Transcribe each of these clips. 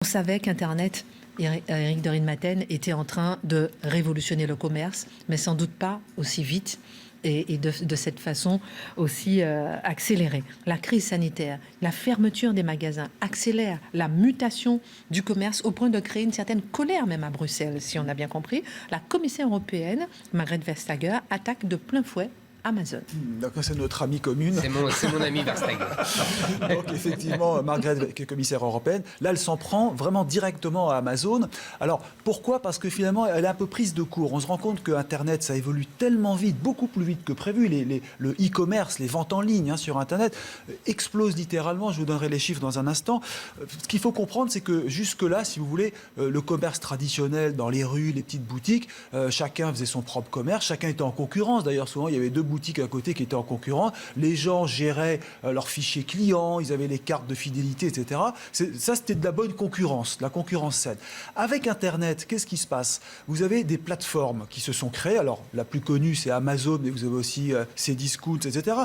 On savait qu'Internet, Éric de Rijnmaten, était en train de révolutionner le commerce, mais sans doute pas aussi vite et de cette façon aussi accélérée. La crise sanitaire, la fermeture des magasins accélère la mutation du commerce au point de créer une certaine colère même à Bruxelles, si on a bien compris. La commissaire européenne, Margrethe Vestager, attaque de plein fouet Amazon. Donc c'est notre amie commune. C'est mon ami Verstager. Donc effectivement, Margrethe, qui est commissaire européenne, là elle s'en prend vraiment directement à Amazon. Alors pourquoi ? Parce que finalement elle est un peu prise de court. On se rend compte que Internet ça évolue tellement vite, beaucoup plus vite que prévu. Le e-commerce, les ventes en ligne sur Internet explosent littéralement. Je vous donnerai les chiffres dans un instant. Ce qu'il faut comprendre, c'est que jusque-là, si vous voulez, le commerce traditionnel dans les rues, les petites boutiques, chacun faisait son propre commerce, chacun était en concurrence. D'ailleurs souvent il y avait deux boutiques à côté qui étaient en concurrence. Les gens géraient leurs fichiers clients, ils avaient les cartes de fidélité, etc. Ça, c'était de la bonne concurrence, de la concurrence saine. Avec Internet, qu'est-ce qui se passe ? Vous avez des plateformes qui se sont créées. Alors, la plus connue, c'est Amazon, mais vous avez aussi Cdiscount, etc.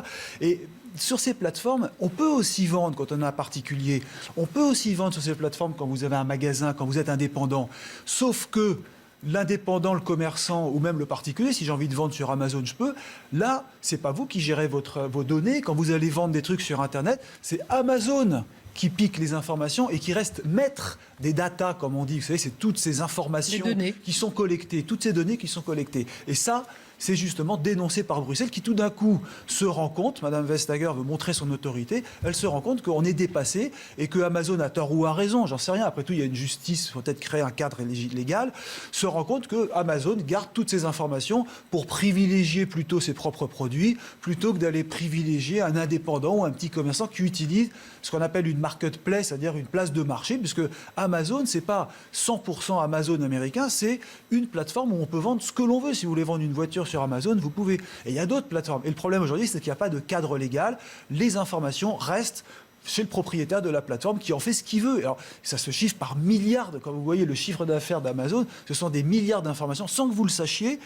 Et sur ces plateformes, on peut aussi vendre quand on est un particulier. On peut aussi vendre sur ces plateformes quand vous avez un magasin, quand vous êtes indépendant. Sauf que l'indépendant, le commerçant ou même le particulier, si j'ai envie de vendre sur Amazon, je peux. Là, c'est pas vous qui gérez vos données. Quand vous allez vendre des trucs sur Internet, c'est Amazon qui pique les informations et qui reste maître des datas, comme on dit. Vous savez, c'est toutes ces informations qui sont collectées, toutes ces données qui sont collectées. Et ça, c'est justement dénoncé par Bruxelles qui tout d'un coup se rend compte, Madame Vestager veut montrer son autorité, elle se rend compte qu'on est dépassé et que Amazon a tort ou a raison, j'en sais rien, après tout il y a une justice, il faut peut-être créer un cadre légal, se rend compte que Amazon garde toutes ces informations pour privilégier plutôt ses propres produits, plutôt que d'aller privilégier un indépendant ou un petit commerçant qui utilise ce qu'on appelle une marketplace, c'est-à-dire une place de marché, puisque Amazon, c'est pas 100% Amazon américain, c'est une plateforme où on peut vendre ce que l'on veut. Si vous voulez vendre une voiture sur Amazon, vous pouvez. Et il y a d'autres plateformes. Et le problème aujourd'hui, c'est qu'il n'y a pas de cadre légal. Les informations restent chez le propriétaire de la plateforme qui en fait ce qu'il veut. Alors, ça se chiffre par milliards. Quand vous voyez le chiffre d'affaires d'Amazon, ce sont des milliards d'informations sans que vous le sachiez.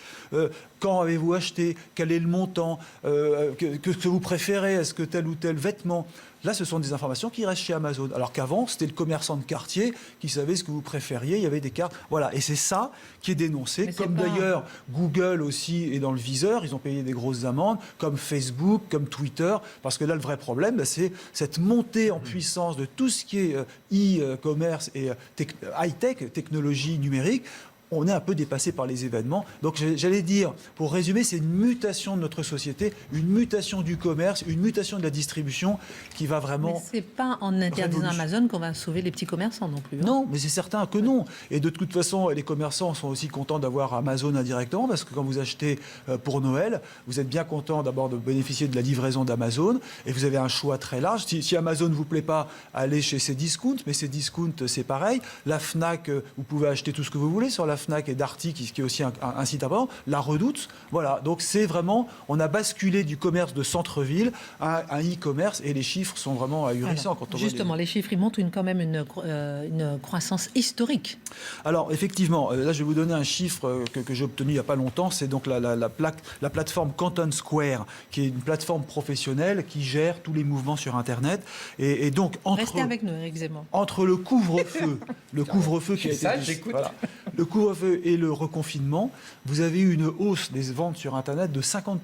Quand avez-vous acheté ? Quel est le montant ? Que vous préférez ? Est-ce que tel ou tel vêtement ? Là, ce sont des informations qui restent chez Amazon. Alors qu'avant, c'était le commerçant de quartier qui savait ce que vous préfériez. Il y avait des cartes. Voilà. Et c'est ça qui est dénoncé. Comme d'ailleurs, Google aussi est dans le viseur. Ils ont payé des grosses amendes. Comme Facebook, comme Twitter. Parce que là, le vrai problème, c'est cette montée en puissance de tout ce qui est e-commerce et high-tech, technologie numérique. On est un peu dépassé par les événements. Donc j'allais dire, pour résumer, c'est une mutation de notre société, une mutation du commerce, une mutation de la distribution qui va vraiment... Mais c'est pas en interdisant Amazon qu'on va sauver les petits commerçants non plus. Hein. Non, mais c'est certain que non. Et de toute façon, les commerçants sont aussi contents d'avoir Amazon indirectement, parce que quand vous achetez pour Noël, vous êtes bien content d'abord de bénéficier de la livraison d'Amazon, et vous avez un choix très large. Si Amazon ne vous plaît pas, allez chez Cdiscount, mais Cdiscount, c'est pareil. La Fnac, vous pouvez acheter tout ce que vous voulez sur la Fnac et Darty, qui est aussi un site important, la Redoute. Voilà, donc c'est vraiment, on a basculé du commerce de centre-ville à un e-commerce et les chiffres sont vraiment ahurissants. Alors, quand on justement, les chiffres, ils montrent quand même une croissance historique. Alors, effectivement, là, je vais vous donner un chiffre que j'ai obtenu il n'y a pas longtemps. C'est donc la plateforme Canton Square, qui est une plateforme professionnelle qui gère tous les mouvements sur Internet. Et donc, restez avec nous, Éric Zemmour. Entre le couvre-feu, qui a été... j'écoute. Voilà, le couvre-feu et le reconfinement, vous avez eu une hausse des ventes sur Internet de 50%.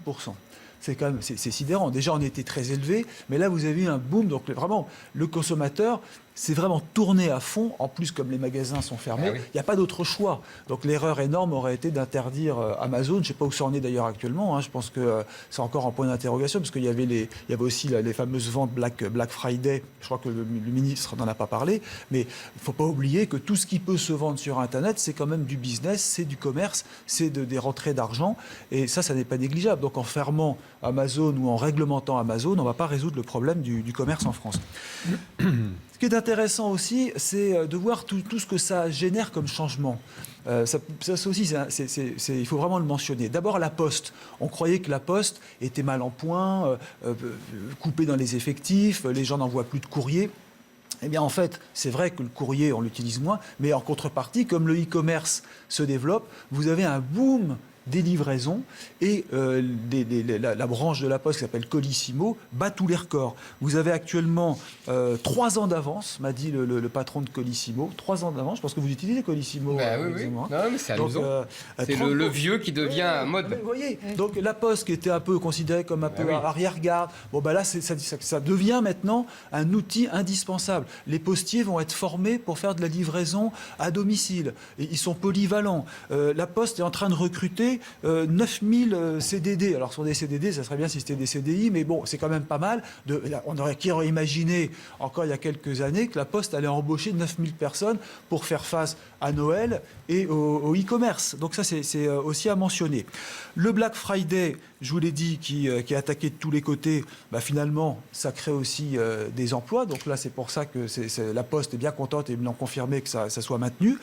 C'est quand même, c'est sidérant. Déjà, on était très élevé, mais là, vous avez eu un boom. Donc, vraiment, le consommateur s'est vraiment tourné à fond. En plus, comme les magasins sont fermés, il n'y a pas d'autre choix. Donc, l'erreur énorme aurait été d'interdire Amazon. Je ne sais pas où ça en est d'ailleurs actuellement. Je pense que c'est encore un point d'interrogation, parce qu'il y avait aussi les fameuses ventes Black Friday. Je crois que le ministre n'en a pas parlé. Mais il ne faut pas oublier que tout ce qui peut se vendre sur Internet, c'est quand même du business, c'est du commerce, c'est des rentrées d'argent. Et ça n'est pas négligeable. Donc, en fermant Amazon ou en réglementant Amazon, on ne va pas résoudre le problème du commerce en France. Ce qui est intéressant aussi, c'est de voir tout ce que ça génère comme changement. Ça aussi, il faut vraiment le mentionner. D'abord, la Poste. On croyait que la Poste était mal en point, coupée dans les effectifs, les gens n'envoient plus de courrier. Eh bien, en fait, c'est vrai que le courrier, on l'utilise moins, mais en contrepartie, comme le e-commerce se développe, vous avez un boom des livraisons et la branche de la Poste qui s'appelle Colissimo bat tous les records. Vous avez actuellement 3 ans d'avance, m'a dit le patron de Colissimo. 3 ans d'avance, je pense que vous utilisez Colissimo. Bah, oui. Non, mais c'est amusant. C'est le vieux qui devient mode. Vous voyez, donc la Poste qui était un peu considérée comme un peu arrière-garde, bon ben là ça devient maintenant un outil indispensable. Les postiers vont être formés pour faire de la livraison à domicile. Et ils sont polyvalents. La Poste est en train de recruter 9000 CDD. Alors, sur des CDD, ça serait bien si c'était des CDI, mais bon, c'est quand même pas mal. Qui aurait imaginé, encore il y a quelques années, que la Poste allait embaucher 9000 personnes pour faire face à Noël et au e-commerce. Donc ça, c'est aussi à mentionner. Le Black Friday, je vous l'ai dit, qui est attaqué de tous les côtés, bah, finalement, ça crée aussi des emplois. Donc là, c'est pour ça que la Poste est bien contente et me l'ont confirmé que ça soit maintenu.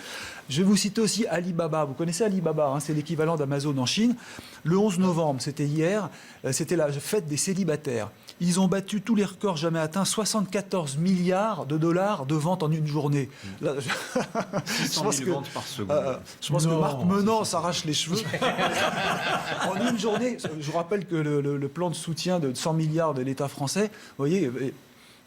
Je vais vous citer aussi Alibaba. Vous connaissez Alibaba, hein, c'est l'équivalent d'Amazon en Chine. Le 11 novembre, c'était hier, c'était la fête des célibataires. Ils ont battu tous les records jamais atteints, 74 milliards de dollars de ventes en une journée. Là, 600 000 ventes par seconde. Je pense que Marc Menant s'arrache les cheveux. En une journée, je vous rappelle que le plan de soutien de 100 milliards de l'État français, vous voyez,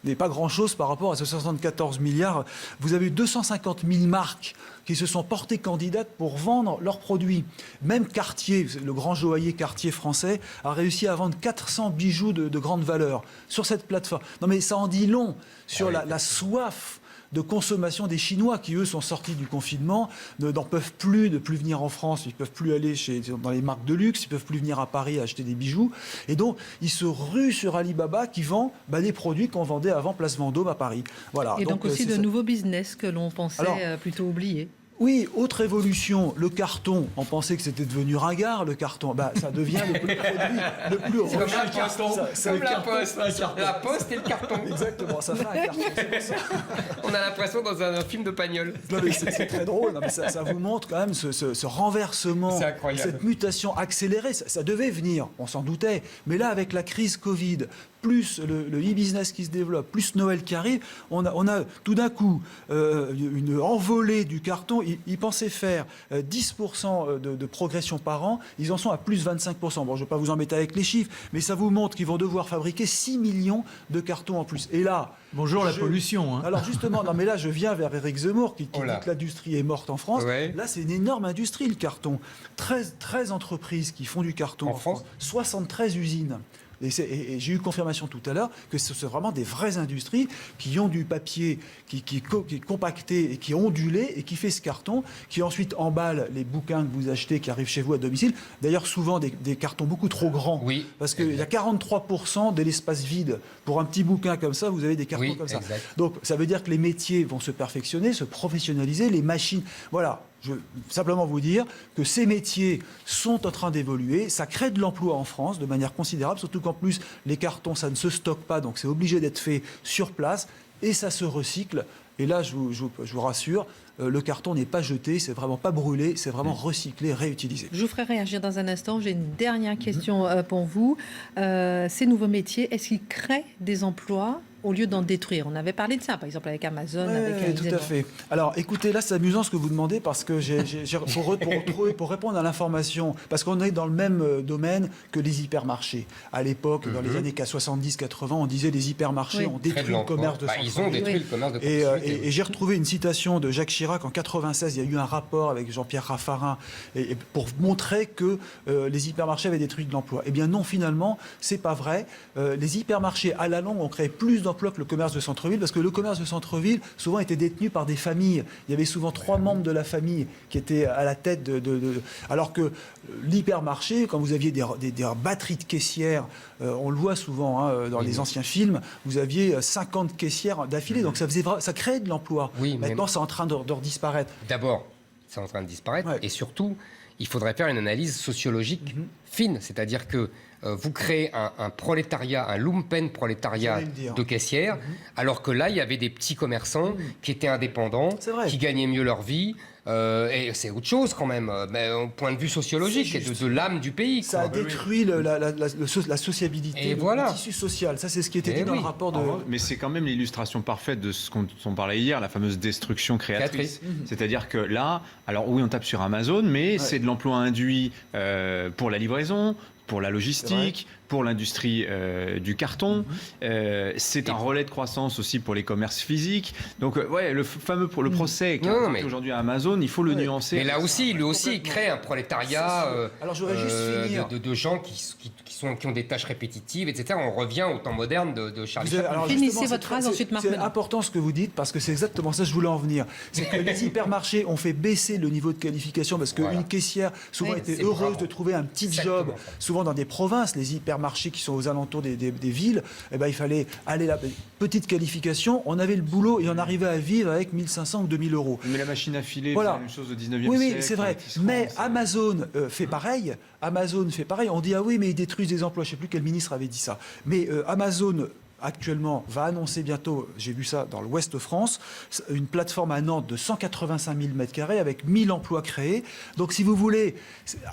n'est pas grand-chose par rapport à ces 74 milliards. Vous avez 250 000 marques qui se sont portées candidates pour vendre leurs produits. Même Cartier, le grand joaillier Cartier français, a réussi à vendre 400 bijoux de grande valeur sur cette plateforme. Non mais ça en dit long sur la soif de consommation des Chinois qui, eux, sont sortis du confinement, n'en peuvent plus, de plus venir en France, ils ne peuvent plus aller dans les marques de luxe, ils ne peuvent plus venir à Paris acheter des bijoux. Et donc, ils se ruent sur Alibaba qui vend des produits qu'on vendait avant Place Vendôme à Paris. Voilà. Et donc aussi de nouveaux business que l'on pensait plutôt oubliés. Oui, autre évolution, le carton. On pensait que c'était devenu ringard, le carton. Ça devient le produit le plus C'est comme la carton, comme la Poste. La Poste et le carton. Exactement, ça fait un carton. C'est pour ça. On a l'impression dans un film de Pagnol. Non, mais c'est très drôle. Non, mais ça vous montre quand même ce renversement, cette mutation accélérée. Ça devait venir, on s'en doutait. Mais là, avec la crise Covid, plus le e-business qui se développe, plus Noël qui arrive, on a tout d'un coup une envolée du carton. Ils pensaient faire 10% de progression par an. Ils en sont à plus 25%. Bon, je ne vais pas vous embêter avec les chiffres, mais ça vous montre qu'ils vont devoir fabriquer 6 millions de cartons en plus. Et là... Bonjour la pollution. Hein. Alors justement, non mais là je viens vers Éric Zemmour qui dit que l'industrie est morte en France. Ouais. Là c'est une énorme industrie le carton. 13 entreprises qui font du carton en France, 73 usines. Et j'ai eu confirmation tout à l'heure que ce sont vraiment des vraies industries qui ont du papier qui est compacté et qui est ondulé et qui fait ce carton, qui ensuite emballe les bouquins que vous achetez qui arrivent chez vous à domicile. D'ailleurs, souvent des cartons beaucoup trop grands. Oui, parce qu'il y a 43% de l'espace vide. Pour un petit bouquin comme ça, vous avez des cartons comme ça. Exact. Donc ça veut dire que les métiers vont se perfectionner, se professionnaliser, les machines... Voilà. Je veux simplement vous dire que ces métiers sont en train d'évoluer. Ça crée de l'emploi en France de manière considérable, surtout qu'en plus, les cartons, ça ne se stocke pas, donc c'est obligé d'être fait sur place et ça se recycle. Et là, je vous rassure, le carton n'est pas jeté, c'est vraiment pas brûlé, c'est vraiment recyclé, réutilisé. Je vous ferai réagir dans un instant. J'ai une dernière question pour vous. Ces nouveaux métiers, est-ce qu'ils créent des emplois au lieu d'en détruire? On avait parlé de ça, par exemple, avec Amazon. Oui, tout à fait. Alors, écoutez, là, c'est amusant ce que vous demandez, parce que pour répondre à l'information, parce qu'on est dans le même domaine que les hypermarchés. À l'époque, dans les années 70-80, on disait les hypermarchés ont détruit le commerce de centre-ville. Ils ont détruit le commerce de proximité. Et j'ai retrouvé une citation de Jacques Chirac en 96. Il y a eu un rapport avec Jean-Pierre Raffarin pour montrer que les hypermarchés avaient détruit de l'emploi. Eh bien non, finalement, c'est pas vrai. Les hypermarchés, à la longue, ont créé plus d'emplois que le commerce de centre-ville, parce que le commerce de centre-ville, souvent, était détenu par des familles. Il y avait souvent 3 membres de la famille qui étaient à la tête alors que l'hypermarché, quand vous aviez des batteries de caissières, on le voit souvent dans les anciens films, vous aviez 50 caissières d'affilée, donc ça créait de l'emploi. Oui, maintenant, c'est en train de disparaître. D'abord, c'est en train de disparaître, et surtout, il faudrait faire une analyse sociologique fine, c'est-à-dire que vous créez un prolétariat, un lumpen prolétariat de caissières, alors que là, il y avait des petits commerçants qui étaient indépendants, qui gagnaient mieux leur vie, Et c'est autre chose quand même, mais au point de vue sociologique et de l'âme du pays. Ça a détruit la sociabilité, le tissu social. Ça, c'est ce qui était dit dans le rapport de... Mais c'est quand même l'illustration parfaite de ce dont on parlait hier, la fameuse destruction créatrice. C'est-à-dire que là, alors oui, on tape sur Amazon, mais c'est de l'emploi induit pour la livraison, pour la logistique, pour l'industrie du carton. C'est un relais de croissance aussi pour les commerces physiques. Donc, le fameux procès qui est aujourd'hui à Amazon, il faut le nuancer. Mais là aussi, lui aussi, il crée un prolétariat alors, j'aurais juste finir. De gens qui ont des tâches répétitives, etc. On revient au temps moderne de Charlie Chaplin. Finissez votre phrase, ensuite Marc. C'est important ce que vous dites, parce que c'est exactement ça que je voulais en venir. C'est que les hypermarchés ont fait baisser le niveau de qualification, parce qu'une caissière, souvent, était heureuse de trouver un petit job, souvent dans des provinces, les hypermarchés qui sont aux alentours des villes, il fallait aller là, petite qualification, on avait le boulot et on arrivait à vivre avec 1500 ou 2000 euros. Mais la machine à filer, c'est la même chose au 19e siècle. Oui, c'est vrai. Mais Amazon fait pareil. On dit, ah oui, mais ils détruisent des emplois. Je ne sais plus quel ministre avait dit ça. Mais Amazon... actuellement, va annoncer bientôt, j'ai vu ça dans l'Ouest de France, une plateforme à Nantes de 185 000 m² avec 1000 emplois créés. Donc, si vous voulez,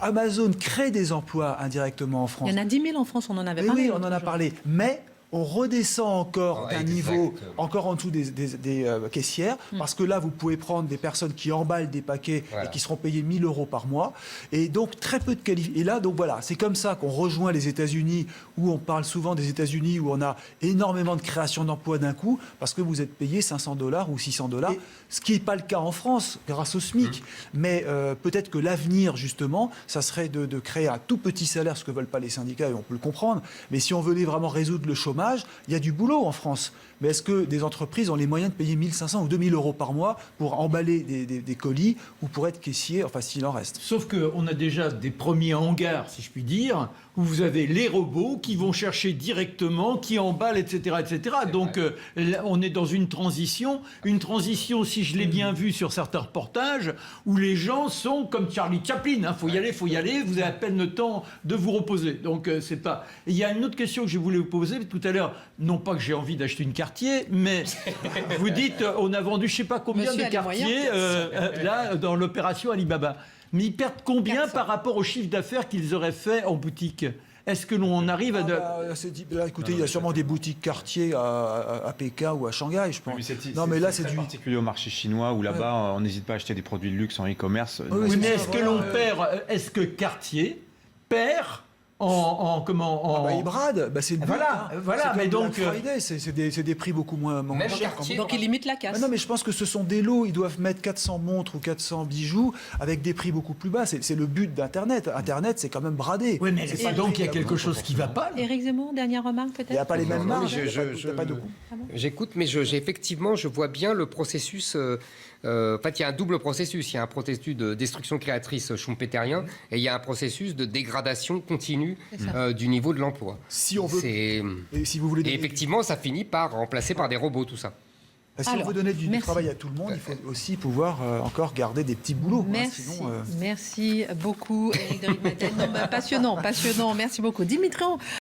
Amazon crée des emplois indirectement en France. Il y en a 10 000 en France, on en avait parlé. Oui, on en a parlé. Mais on redescend encore d'un niveau encore en dessous des caissières, parce que là, vous pouvez prendre des personnes qui emballent des paquets et qui seront payées 1 000 € par mois. Et donc, très peu de qualifiés. Et là, donc voilà, c'est comme ça qu'on rejoint les États-Unis, où on parle souvent des États-Unis, où on a énormément de création d'emplois d'un coup, parce que vous êtes payé 500 $ ou 600 $, ce qui n'est pas le cas en France, grâce au SMIC. Mais peut-être que l'avenir, justement, ça serait de créer un tout petit salaire, ce que ne veulent pas les syndicats, et on peut le comprendre. Mais si on venait vraiment résoudre le chômage, il y a du boulot en France. Mais est-ce que des entreprises ont les moyens de payer 1500 ou 2000 € par mois pour emballer des colis ou pour être caissier, enfin s'il en reste? Sauf qu'on a déjà des premiers hangars, si je puis dire, où vous avez les robots qui vont chercher directement, qui emballent, etc. etc. Donc on est dans une transition, si je l'ai bien vu sur certains reportages, où les gens sont comme Charlie Chaplin. Faut y aller, vous avez à peine le temps de vous reposer. Donc c'est pas... Il y a une autre question que je voulais vous poser tout à l'heure, non pas que j'ai envie d'acheter une quartier, mais vous dites, on a vendu je ne sais pas combien de quartiers là dans l'opération Alibaba. Mais ils perdent combien 400 par rapport au chiffre d'affaires qu'ils auraient fait en boutique? Est-ce que l'on arrive à... Là, écoutez, il y a sûrement des boutiques quartiers à Pékin ou à Shanghai, je pense. Mais là, c'est particulier au marché chinois, où là-bas, on n'hésite pas à acheter des produits de luxe en e-commerce. Oui, mais est-ce que l'on perd... Est-ce que Cartier perd... il brade, c'est le but. Voilà, mais donc c'est des prix beaucoup moins chers. Donc il limite la casse. Non, mais je pense que ce sont des lots. Ils doivent mettre 400 montres ou 400 bijoux avec des prix beaucoup plus bas. C'est le but d'Internet. Internet, c'est quand même bradé. Oui, mais donc il y a quelque chose qui ne va pas. Éric Zemmour, dernière remarque peut-être. Il n'y a pas les mêmes marges. J'écoute, mais effectivement, je vois bien le processus. En fait, il y a un double processus. Il y a un processus de destruction créatrice schumpeterien et il y a un processus de dégradation continue du niveau de l'emploi. Si on veut, et effectivement, ça finit par remplacer par des robots, tout ça. Si on veut donner du travail à tout le monde, il faut aussi pouvoir encore garder des petits boulots. Merci beaucoup, Éric de Ritmaten. Passionnant. Merci beaucoup. Dimitri